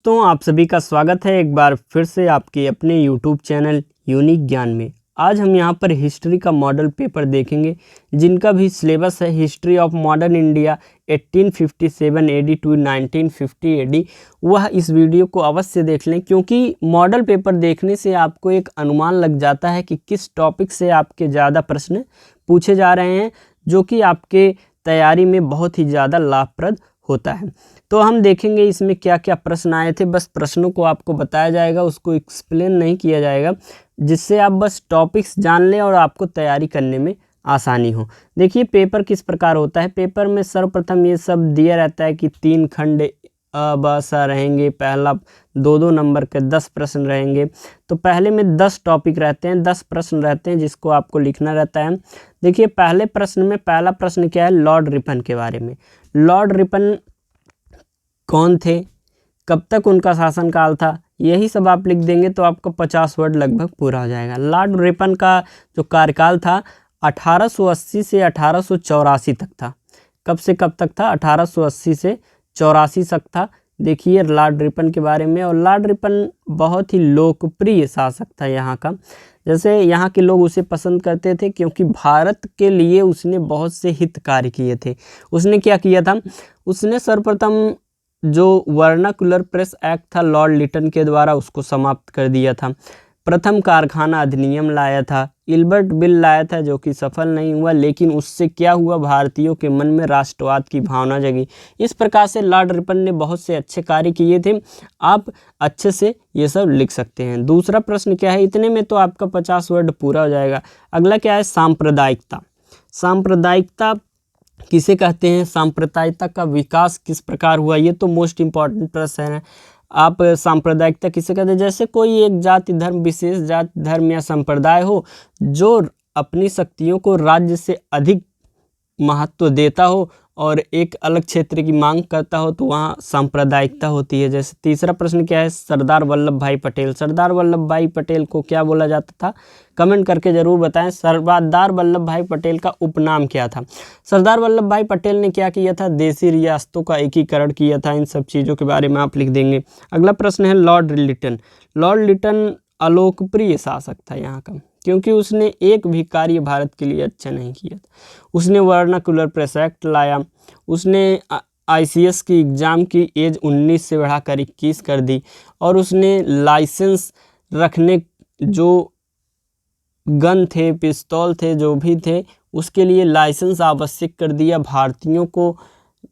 दोस्तों, आप सभी का स्वागत है एक बार फिर से आपके अपने YouTube चैनल यूनिक ज्ञान में। आज हम यहाँ पर हिस्ट्री का मॉडल पेपर देखेंगे, जिनका भी सिलेबस है history of modern India 1857 AD to 1950 AD। वह इस वीडियो को अवश्य देख लें, क्योंकि मॉडल पेपर देखने से आपको एक अनुमान लग जाता है कि किस टॉपिक से आपके ज़्यादा प्रश्न पूछे जा रहे हैं, जो कि आपके तैयारी में बहुत ही ज़्यादा लाभप्रद होता है। तो हम देखेंगे इसमें क्या क्या प्रश्न आए थे। बस प्रश्नों को आपको बताया जाएगा, उसको एक्सप्लेन नहीं किया जाएगा, जिससे आप बस टॉपिक्स जान लें और आपको तैयारी करने में आसानी हो। देखिए पेपर किस प्रकार होता है। पेपर में सर्वप्रथम ये सब दिया रहता है कि 3 खंड सा रहेंगे। पहला 2-2 नंबर के 10 प्रश्न रहेंगे। तो पहले में 10 टॉपिक रहते हैं, 10 प्रश्न रहते हैं, जिसको आपको लिखना रहता है। देखिए पहले प्रश्न में पहला प्रश्न क्या है, लॉर्ड रिपन के बारे में। लॉर्ड रिपन कौन थे, कब तक उनका शासनकाल था, यही सब आप लिख देंगे तो आपका 50 वर्ड लगभग पूरा हो जाएगा। लॉर्ड रिपन का जो कार्यकाल था 1880 से 1884 तक था। कब से कब तक था, 1880 से 84 तक था। देखिए लॉर्ड रिपन के बारे में। और लॉर्ड रिपन बहुत ही लोकप्रिय शासक था यहाँ का। जैसे यहाँ के लोग उसे पसंद करते थे क्योंकि भारत के लिए उसने बहुत से हित कार्य किए थे। उसने क्या किया था, उसने सर्वप्रथम जो वर्नाकुलर प्रेस एक्ट था लॉर्ड लिटन के द्वारा, उसको समाप्त कर दिया था। प्रथम कारखाना अधिनियम लाया था। इल्बर्ट बिल लाया था, जो कि सफल नहीं हुआ, लेकिन उससे क्या हुआ, भारतीयों के मन में राष्ट्रवाद की भावना जगी। इस प्रकार से लॉर्ड रिपन ने बहुत से अच्छे कार्य किए थे। आप अच्छे से ये सब लिख सकते हैं। दूसरा प्रश्न क्या है, इतने में तो आपका 50 वर्ड पूरा हो जाएगा। अगला क्या है, सांप्रदायिकता। सांप्रदायिकता किसे कहते हैं, सांप्रदायिकता का विकास किस प्रकार हुआ, ये तो मोस्ट इम्पॉर्टेंट प्रश्न है। आप सांप्रदायिकता किसे कहते हैं, जैसे कोई एक जाति धर्म, विशेष जाति धर्म या संप्रदाय हो जो अपनी शक्तियों को राज्य से अधिक महत्व देता हो और एक अलग क्षेत्र की मांग करता हो, तो वहाँ सांप्रदायिकता होती है। जैसे तीसरा प्रश्न क्या है, सरदार वल्लभ भाई पटेल। सरदार वल्लभ भाई पटेल को क्या बोला जाता था, कमेंट करके ज़रूर बताएं। सरदार वल्लभ भाई पटेल का उपनाम क्या था। सरदार वल्लभ भाई पटेल ने क्या किया था, देशी रियासतों का एकीकरण किया था। इन सब चीज़ों के बारे में आप लिख देंगे। अगला प्रश्न है लॉर्ड लिटन। लॉर्ड लिटन अलोकप्रिय शासक था यहाँ का, क्योंकि उसने एक भी कार्य भारत के लिए अच्छा नहीं किया था। उसने वर्नाकुलर प्रेस एक्ट लाया। उसने ICS की एग्ज़ाम की एज 19 से बढ़ाकर 21 कर दी। और उसने लाइसेंस रखने, जो गन थे, पिस्तौल थे, जो भी थे, उसके लिए लाइसेंस आवश्यक कर दिया। भारतीयों को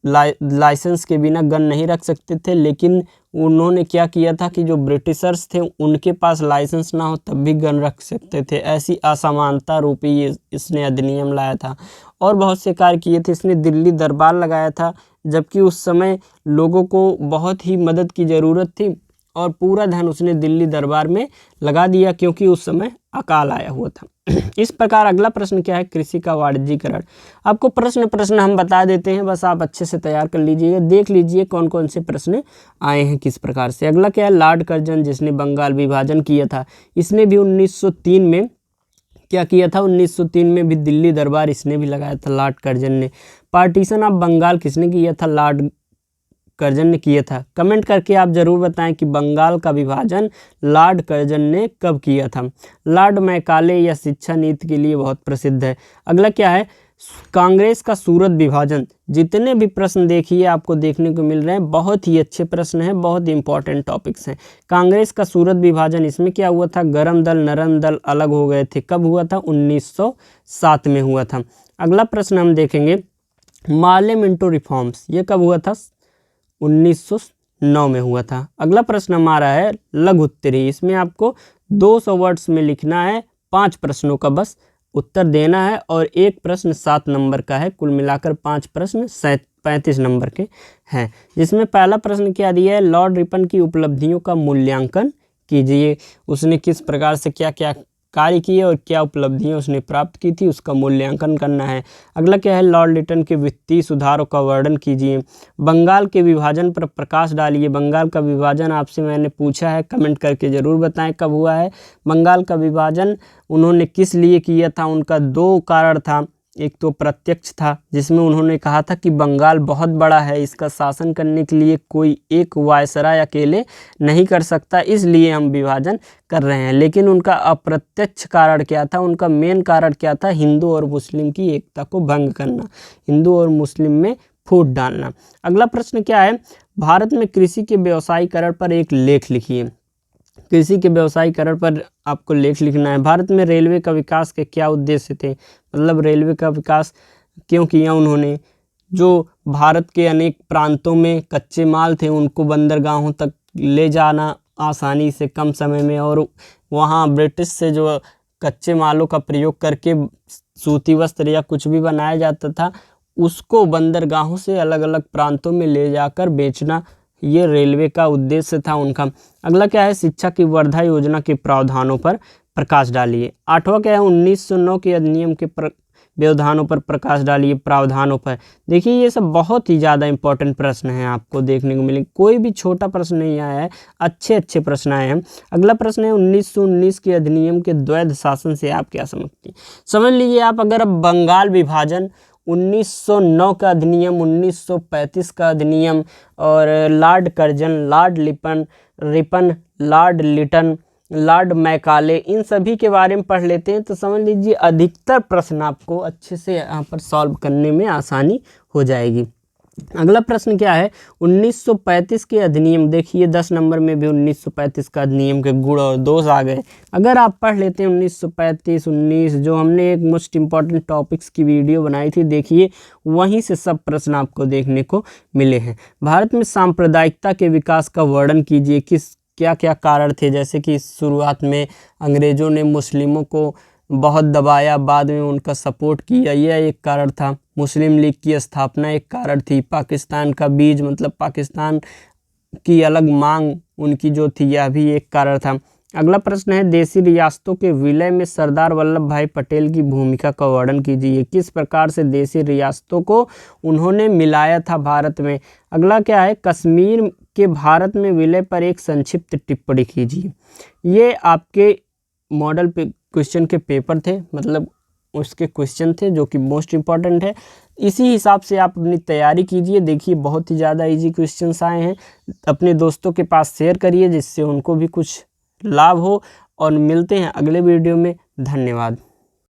लाइसेंस के बिना गन नहीं रख सकते थे, लेकिन उन्होंने क्या किया था कि जो ब्रिटिशर्स थे उनके पास लाइसेंस ना हो तब भी गन रख सकते थे। ऐसी असमानता रूपी इसने अधिनियम लाया था। और बहुत से कार्य किए थे। इसने दिल्ली दरबार लगाया था, जबकि उस समय लोगों को बहुत ही मदद की ज़रूरत थी, और पूरा धन उसने दिल्ली दरबार में लगा दिया, क्योंकि उस समय अकाल आया हुआ था। इस प्रकार अगला प्रश्न क्या है, कृषि का वाणिज्यीकरण। आपको प्रश्न हम बता देते हैं, बस आप अच्छे से तैयार कर लीजिएगा। देख लीजिए कौन कौन से प्रश्न आए हैं किस प्रकार से। अगला क्या है, लॉर्ड कर्जन, जिसने बंगाल विभाजन किया था। इसने भी 1903 में क्या किया था, 1903 में भी दिल्ली दरबार इसने भी लगाया था, लॉर्ड कर्जन ने। पार्टीशन ऑफ बंगाल किसने किया था, लॉर्ड कर्जन ने किया था। कमेंट करके आप जरूर बताएं कि बंगाल का विभाजन लॉर्ड कर्जन ने कब किया था। लॉर्ड मैकाले या शिक्षा नीति के लिए बहुत प्रसिद्ध है। अगला क्या है, कांग्रेस का सूरत विभाजन। जितने भी प्रश्न देखिए आपको देखने को मिल रहे हैं, बहुत ही अच्छे प्रश्न हैं, बहुत इंपॉर्टेंट टॉपिक्स हैं। कांग्रेस का सूरत विभाजन, इसमें क्या हुआ था, गरम दल नरम दल अलग हो गए थे। कब हुआ था, 1907 में हुआ था। अगला प्रश्न हम देखेंगे, मार्ले मिंटो रिफॉर्म्स, ये कब हुआ था, 1909 में हुआ था। अगला प्रश्न हमारा है लघु उत्तरी। इसमें आपको 200 वर्ड्स में लिखना है। 5 प्रश्नों का बस उत्तर देना है, और एक प्रश्न 7 नंबर का है। कुल मिलाकर 5 प्रश्न 35 नंबर के हैं। जिसमें पहला प्रश्न क्या दिया है, लॉर्ड रिपन की उपलब्धियों का मूल्यांकन कीजिए। उसने किस प्रकार से क्या क्या कार्य किए और क्या उपलब्धियां उसने प्राप्त की थी, उसका मूल्यांकन करना है। अगला क्या है, लॉर्ड लिटन के वित्तीय सुधारों का वर्णन कीजिए। बंगाल के विभाजन पर प्रकाश डालिए। बंगाल का विभाजन आपसे मैंने पूछा है, कमेंट करके ज़रूर बताएं कब हुआ है। बंगाल का विभाजन उन्होंने किस लिए किया था, उनका 2 कारण था। एक तो प्रत्यक्ष था, जिसमें उन्होंने कहा था कि बंगाल बहुत बड़ा है, इसका शासन करने के लिए कोई एक वायसराय अकेले नहीं कर सकता, इसलिए हम विभाजन कर रहे हैं। लेकिन उनका अप्रत्यक्ष कारण क्या था, उनका मेन कारण क्या था, हिंदू और मुस्लिम की एकता को भंग करना, हिंदू और मुस्लिम में फूट डालना। अगला प्रश्न क्या है, भारत में कृषि के व्यवसायीकरण पर एक लेख लिखिए। कृषि के व्यवसायीकरण पर आपको लेख लिखना है। भारत में रेलवे का विकास के क्या उद्देश्य थे, मतलब रेलवे का विकास क्यों किया उन्होंने। जो भारत के अनेक प्रांतों में कच्चे माल थे उनको बंदरगाहों तक ले जाना आसानी से कम समय में, और वहाँ ब्रिटिश से जो कच्चे मालों का प्रयोग करके सूती वस्त्र या कुछ भी बनाया जाता था उसको बंदरगाहों से अलग अलग प्रांतों में ले जाकर बेचना, ये रेलवे का उद्देश्य था उनका। अगला क्या है, शिक्षा की वर्धा योजना के प्रावधानों पर प्रकाश डालिए। आठवां क्या है, 1909 के अधिनियम के व्यवधानों पर प्रकाश डालिए, प्रावधानों पर। देखिए ये सब बहुत ही ज़्यादा इंपॉर्टेंट प्रश्न हैं, आपको देखने को मिलेंगे, कोई भी छोटा प्रश्न नहीं आया है, अच्छे अच्छे प्रश्न आए हैं। अगला प्रश्न है, 1919 के अधिनियम के द्वैध शासन से आप क्या समझते हैं। समझ लीजिए आप, अगर अब बंगाल विभाजन, 1909 का अधिनियम, 1935 का अधिनियम और lord Curzon, lord Ripon, lord Lytton, lord Macaulay, इन सभी के बारे में पढ़ लेते हैं तो समझ लीजिए अधिकतर प्रश्न आपको अच्छे से यहाँ पर सॉल्व करने में आसानी हो जाएगी। अगला प्रश्न क्या है, 1935 के अधिनियम, देखिए 10 नंबर में भी 1935 का अधिनियम के गुण और दोष आ गए। अगर आप पढ़ लेते हैं 1935, 19, जो हमने एक मोस्ट इम्पॉर्टेंट टॉपिक्स की वीडियो बनाई थी, देखिए वहीं से सब प्रश्न आपको देखने को मिले हैं। भारत में सांप्रदायिकता के विकास का वर्णन कीजिए, क्या क्या कारण थे। जैसे कि शुरुआत में अंग्रेज़ों ने मुस्लिमों को बहुत दबाया, बाद में उनका सपोर्ट किया, यह एक कारण था। मुस्लिम लीग की स्थापना एक कारण थी। पाकिस्तान का बीज, मतलब पाकिस्तान की अलग मांग उनकी जो थी, यह भी एक कारण था। अगला प्रश्न है, देशी रियासतों के विलय में सरदार वल्लभ भाई पटेल की भूमिका का वर्णन कीजिए। किस प्रकार से देशी रियासतों को उन्होंने मिलाया था भारत में। अगला क्या है, कश्मीर के भारत में विलय पर एक संक्षिप्त टिप्पणी कीजिए। ये आपके मॉडल पे क्वेश्चन के पेपर थे, मतलब उसके क्वेश्चन थे जो कि मोस्ट इम्पॉर्टेंट है। इसी हिसाब से आप अपनी तैयारी कीजिए। देखिए बहुत ही ज़्यादा इजी क्वेश्चंस आए हैं, अपने दोस्तों के पास शेयर करिए जिससे उनको भी कुछ लाभ हो, और मिलते हैं अगले वीडियो में। धन्यवाद।